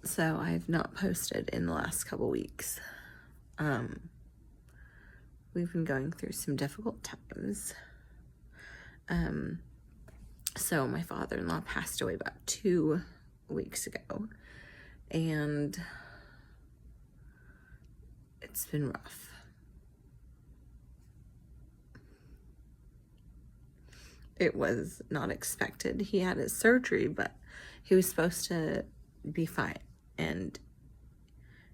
So I've not posted in the last couple weeks. We've been going through some difficult times. So my father-in-law passed away about 2 weeks ago, and it's been rough. It was not expected. He had his surgery, but he was supposed to be fine, and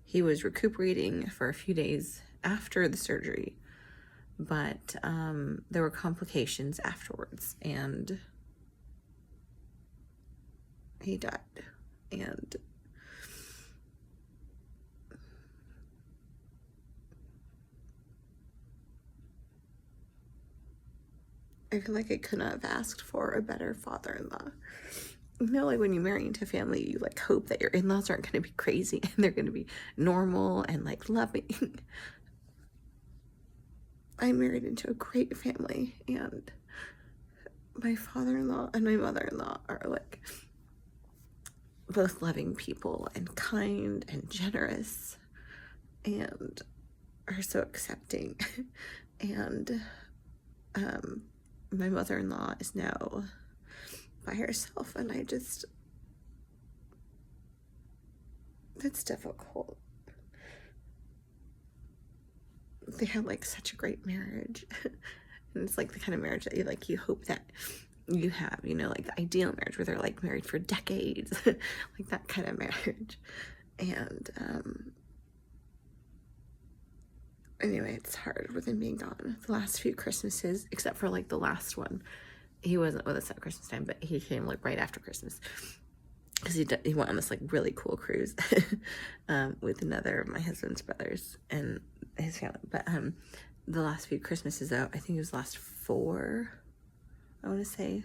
he was recuperating for a few days after the surgery, but there were complications afterwards, and he died. And I feel like I could not have asked for a better father-in-law. You know, like when you marry into a family, you like hope that your in-laws aren't going to be crazy and they're going to be normal and like loving. I married into a great family, and my father-in-law and my mother-in-law are like both loving people and kind and generous and are so accepting. And my mother-in-law is now by herself, and it's difficult. They had like such a great marriage, and it's like the kind of marriage that you hope that you have, you know, like the ideal marriage where they're like married for decades, like that kind of marriage. And anyway, it's hard with him being gone. The last few Christmases, except for like the last one, he wasn't with us at Christmas time, but he came like right after Christmas, because he went on this like really cool cruise with another of my husband's brothers and his family. But the last few Christmases, though, I think it was the last 4, I want to say,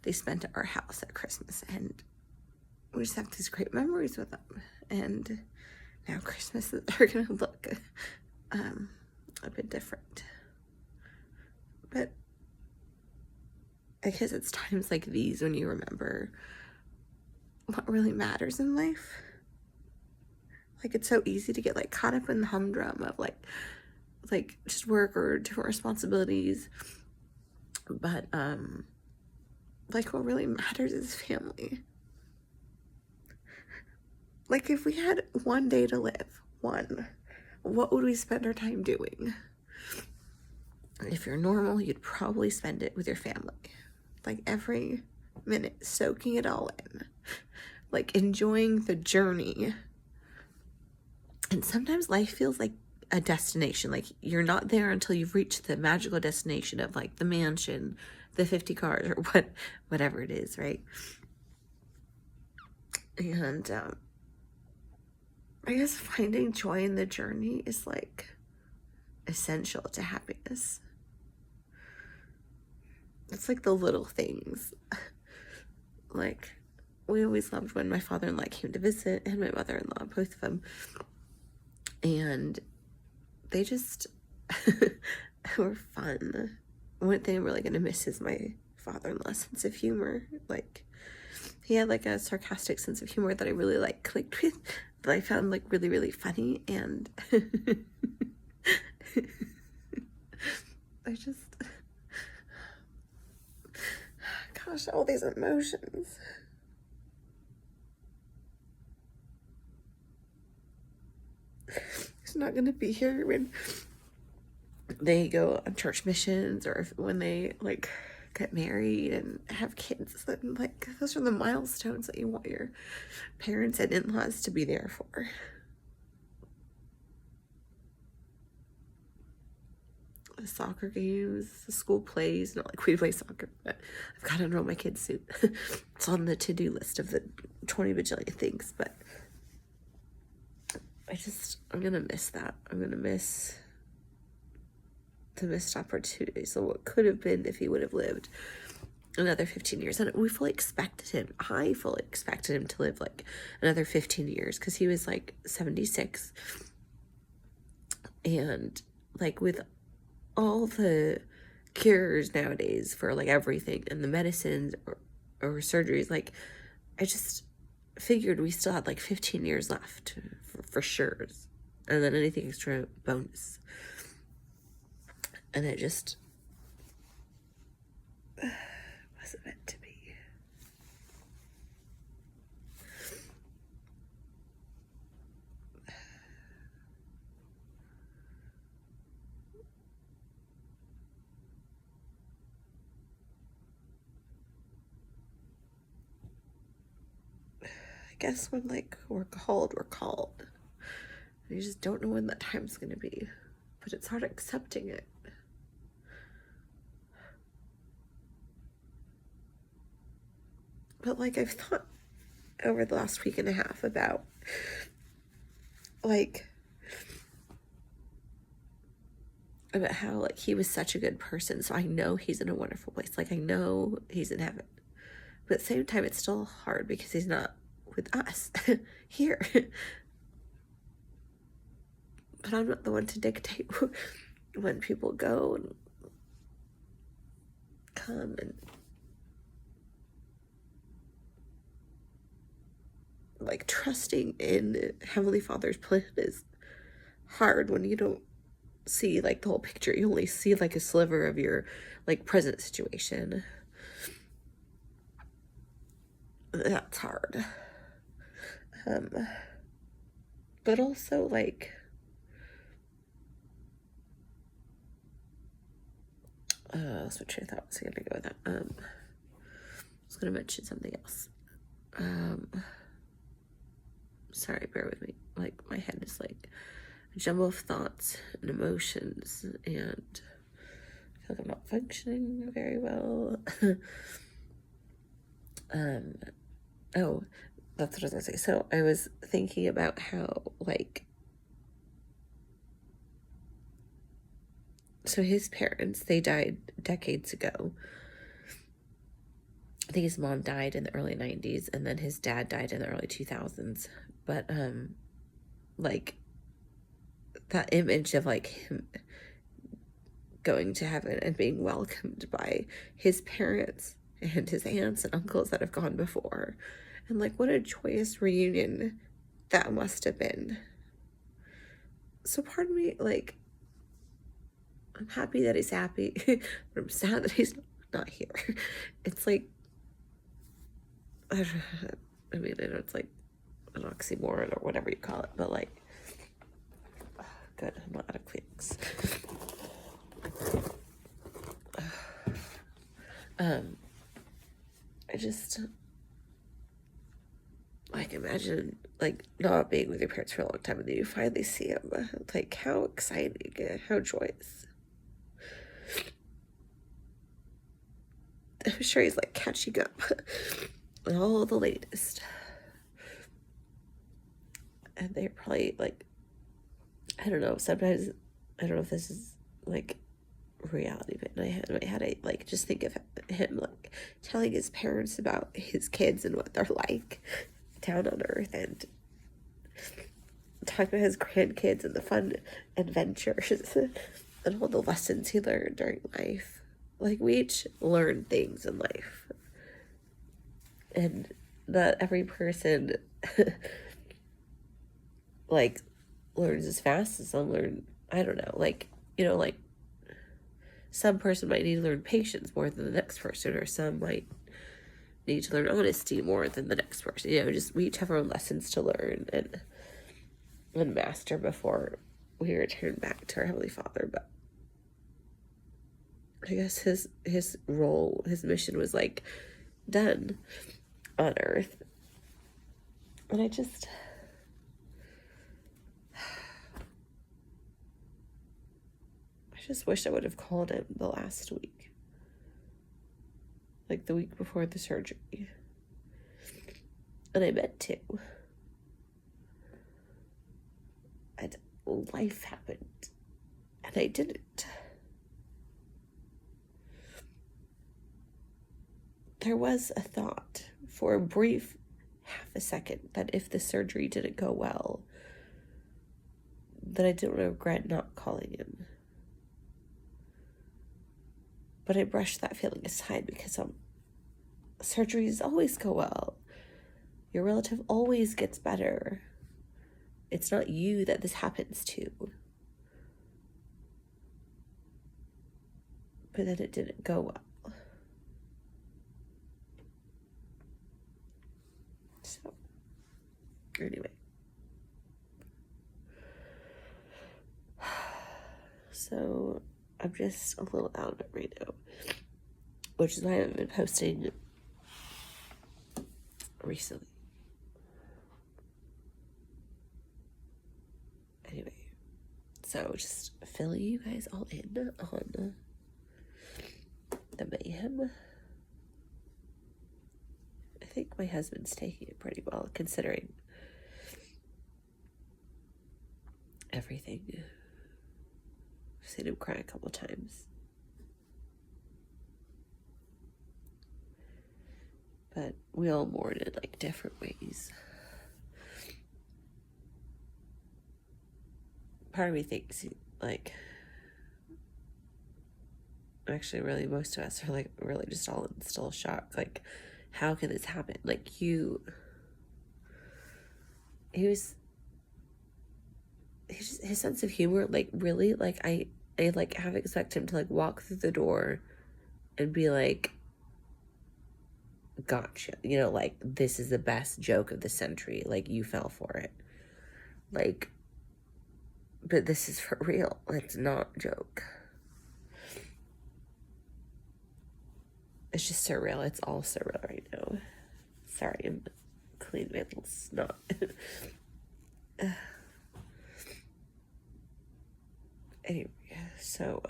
they spent at our house at Christmas, and we just have these great memories with them. And now Christmases are gonna look a bit different, but I guess it's times like these when you remember what really matters in life. Like, it's so easy to get like caught up in the humdrum of like just work or different responsibilities, but like what really matters is family. Like, if we had one day to live, what would we spend our time doing? If you're normal, you'd probably spend it with your family, like every minute, soaking it all in, like enjoying the journey. And sometimes life feels like a destination. Like, you're not there until you've reached the magical destination of like the mansion, the 50 cars, or whatever it is, right? And I guess finding joy in the journey is like essential to happiness. It's like the little things. Like, we always loved when my father-in-law came to visit, and my mother-in-law, both of them. And they just were fun. One thing I'm really going to miss is my father-in-law's sense of humor. Like, he had like a sarcastic sense of humor that I really like clicked with, that I found like really, really funny. And I just, gosh, all these emotions. He's not going to be here when they go on church missions, or when they like get married and have kids. And like, those are the milestones that you want your parents and in-laws to be there for. The soccer games, the school plays, not like we play soccer, but I've got to enroll my kids soon. It's on the to-do list of the 20 bajillion things, but I'm gonna miss that. I'm gonna miss the missed opportunities. So what could have been if he would have lived another 15 years. And we fully expected him. I fully expected him to live like another 15 years, because he was like 76. And like, with all the cures nowadays for like everything, and the medicines or surgeries, like, I just figured we still had like 15 years left for sure. And then anything extra bonus. And it just wasn't meant to be. I guess when like we're called, we're called. You just don't know when that time's gonna be. But it's hard accepting it. But like I've thought over the last week and a half about how like he was such a good person, so I know he's in a wonderful place. Like I know he's in heaven. But at the same time, it's still hard because he's not with us here. But I'm not the one to dictate when people go and come, and like trusting in Heavenly Father's plan is hard when you don't see like the whole picture. You only see like a sliver of your like present situation. That's hard. But also like that's what I thought I was gonna go with that. I was gonna mention something else. Sorry, bear with me. Like my head is like a jumble of thoughts and emotions, and I feel like I'm not functioning very well. Oh, that's what I was gonna say. So I was thinking about how like, so his parents, they died decades ago. I think his mom died in the early 90s, and then his dad died in the early 2000s. But like that image of like him going to heaven and being welcomed by his parents and his aunts and uncles that have gone before, and like what a joyous reunion that must have been. So part of me, like, I'm happy that he's happy, but I'm sad that he's not here. It's like, I mean, I know it's like an oxymoron or whatever you call it, but like, good, I'm not out of Kleenex. I just like imagine like not being with your parents for a long time and then you finally see him. Like how exciting, how joyous. I'm sure he's like catching up with all the latest. And they're probably like, I don't know, sometimes, I don't know if this is like reality, but in my head I like just think of him like telling his parents about his kids and what they're like down on earth, and talking about his grandkids and the fun adventures and all the lessons he learned during life. Like we each learn things in life, and not every person like learns as fast as some learn. I don't know, like, you know, like some person might need to learn patience more than the next person, or some might need to learn honesty more than the next person. You know, just we each have our own lessons to learn and master before we return back to our Heavenly Father. But I guess his role, his mission was like done on earth. And I just wish I would have called him the last week. Like the week before the surgery. And I meant to. And life happened. And I didn't. There was a thought for a brief half a second that if the surgery didn't go well, that I didn't regret not calling him. But I brushed that feeling aside because surgeries always go well. Your relative always gets better. It's not you that this happens to. But then it didn't go well. So, anyway. So, I'm just a little out of it right now. Which is why I haven't been posting recently. Anyway. So, just filling you guys all in on the mayhem. I think my husband's taking it pretty well, considering everything. I've seen him cry a couple times. But we all mourn in like different ways. Part of me thinks like, actually really most of us are like really just all in still shock. Like, how can this happen? Like his sense of humor, like really, like I like half expect him to like walk through the door and be like, gotcha, you know, like this is the best joke of the century, like you fell for it, like, but this is for real, it's not a joke. It's just surreal. It's all surreal right now. Sorry, I'm cleaning my little snot. Anyway, so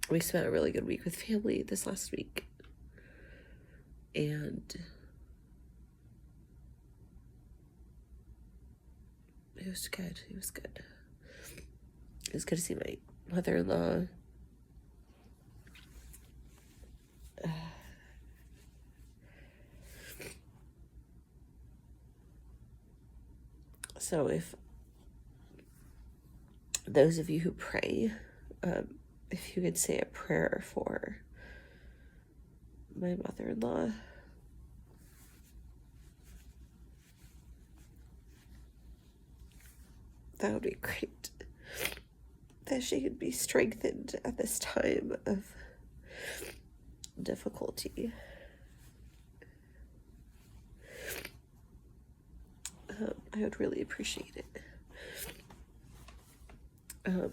we spent a really good week with family this last week, and it was good. It was good. It was good to see my mother-in-law. So if those of you who pray, if you could say a prayer for my mother-in-law, that would be great. That she could be strengthened at this time of difficulty. I would really appreciate it. I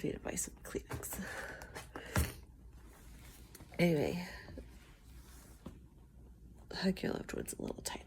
need to buy some Kleenex. Anyway, hug your loved ones a little tighter.